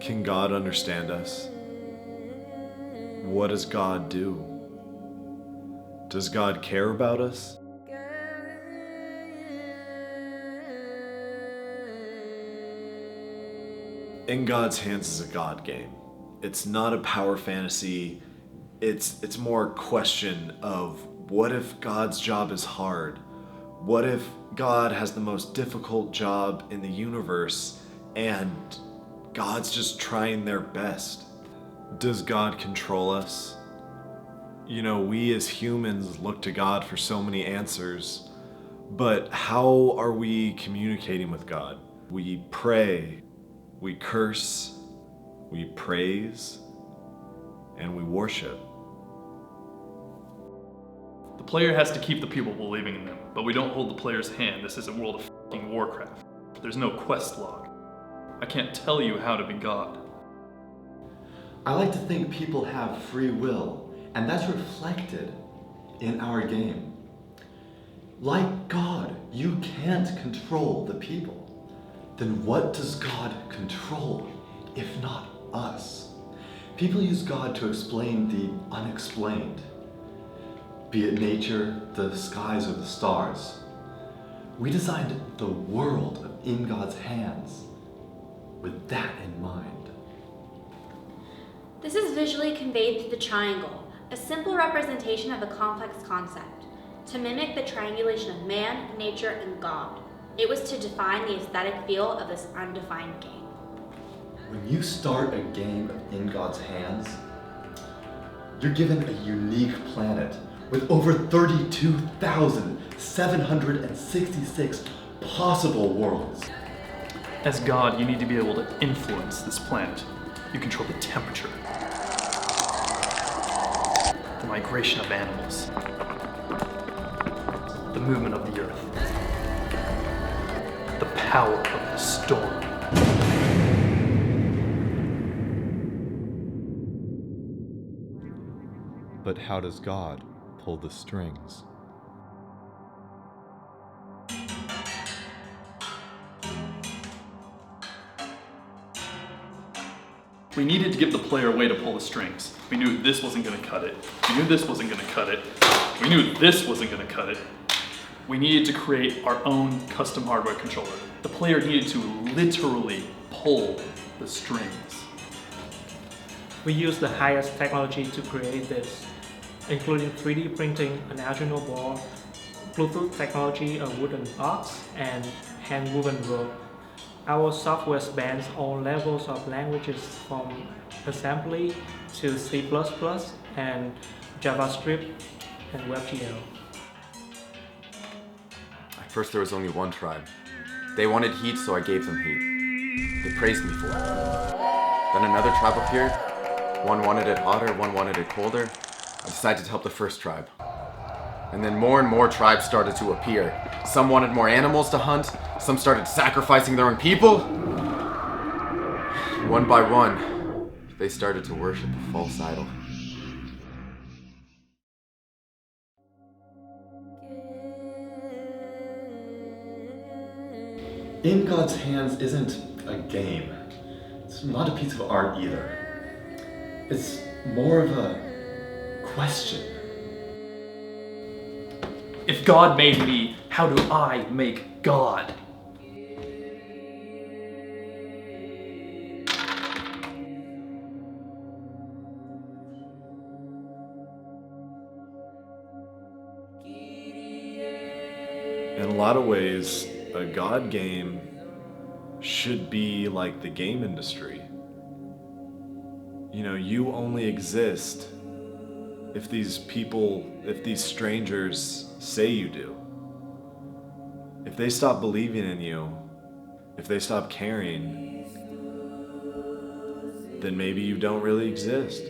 Can God understand us? What does God do? Does God care about us? In God's Hands is a God game. It's not a power fantasy. It's more a question of, what if God's job is hard? What if God has the most difficult job in the universe and God's just trying their best? Does God control us? We as humans look to God for so many answers, but how are we communicating with God? We pray, we curse, we praise, and we worship. The player has to keep the people believing in them, but we don't hold the player's hand. This isn't World of f***ing Warcraft. There's no quest log. I can't tell you how to be God. I like to think people have free will, and that's reflected in our game. Like God, you can't control the people. Then what does God control, if not us? People use God to explain the unexplained, be it nature, the skies, or the stars. We designed the world in God's hands with that in mind. This is visually conveyed through the triangle, a simple representation of a complex concept, to mimic the triangulation of man, nature, and God. It was to define the aesthetic feel of this undefined game. When you start a game in God's hands, you're given a unique planet with over 32,766 possible worlds. As God, you need to be able to influence this planet. You control the temperature, the migration of animals, the movement of the earth, the power of the storm. But how does God pull the strings? We needed to give the player a way to pull the strings. We knew this wasn't going to cut it. We knew this wasn't going to cut it. We knew this wasn't going to cut it. We needed to create our own custom hardware controller. The player needed to literally pull the strings. We used the highest technology to create this, including 3D printing, an Arduino board, Bluetooth technology, a wooden box, and hand-woven rope. Our software spans all levels of languages from assembly to C++ and JavaScript and WebGL. At first there was only one tribe. They wanted heat, so I gave them heat. They praised me for it. Then another tribe appeared. One wanted it hotter, one wanted it colder. I decided to help the first tribe. And then more and more tribes started to appear. Some wanted more animals to hunt, some started sacrificing their own people. One by one, they started to worship a false idol. In God's hands isn't a game. It's not a piece of art either. It's more of a question. If God made me, how do I make God? In a lot of ways, a God game should be like the game industry. You only exist if these strangers say you do. If they stop believing in you, if they stop caring, then maybe you don't really exist.